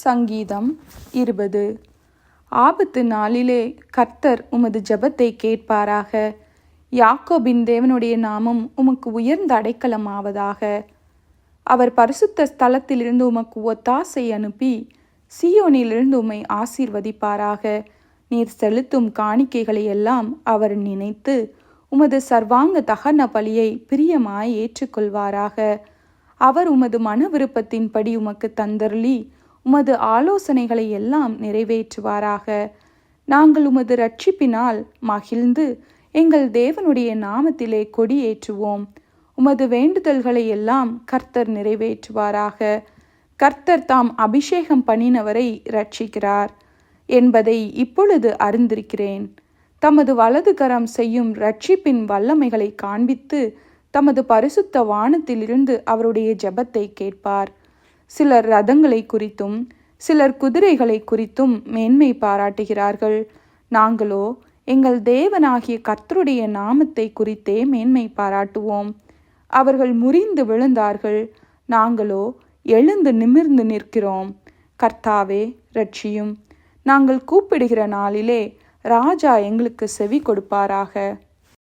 சங்கீதம் 20. ஆபத்து நாளிலே கர்த்தர் உமது ஜெபத்தை கேட்பாராக. யாக்கோபின் தேவனுடைய நாமம் உமக்கு உயர்ந்த அடைக்கலமாவதாக. அவர் பரிசுத்த ஸ்தலத்திலிருந்து உமக்கு ஒத்தாசை அனுப்பி சீயோனிலிருந்து உம்மை ஆசீர்வதிப்பாராக. நீர் செலுத்தும் காணிக்கைகளை எல்லாம் அவர் நினைத்து உமது சர்வாங்க தகன பலியை பிரியமாய் ஏற்றுக்கொள்வாராக. அவர் உமது மன விருப்பத்தின்படி உமக்கு தந்தருளி உமது ஆலோசனைகளை எல்லாம் நிறைவேற்றுவாராக. நாங்கள் உமது இரட்சிப்பினால் மகிழ்ந்து எங்கள் தேவனுடைய நாமத்திலே கொடியேற்றுவோம். உமது வேண்டுதல்களை எல்லாம் கர்த்தர் நிறைவேற்றுவாராக. கர்த்தர் தாம் அபிஷேகம் பண்ணினவரை இரட்சிக்கிறார் என்பதை இப்பொழுது அறிந்திருக்கிறேன். தமது வலது கரம் செய்யும் இரட்சிப்பின் வல்லமைகளை காண்பித்து தமது பரிசுத்த வானத்திலிருந்து அவருடைய ஜெபத்தை கேட்பார். சிலர் ரதங்களை குறித்தும் சிலர் குதிரைகளை குறித்தும் மேன்மை பாராட்டுகிறார்கள். நாங்களோ எங்கள் தேவனாகிய கர்த்தருடைய நாமத்தை குறித்தே மேன்மை பாராட்டுவோம். அவர்கள் முறிந்து விழுந்தார்கள், நாங்களோ எழுந்து நிமிர்ந்து நிற்கிறோம். கர்த்தாவே இரட்சியும். நாங்கள் கூப்பிடுகிற நாளிலே ராஜா எங்களுக்கு செவி கொடுப்பாராக.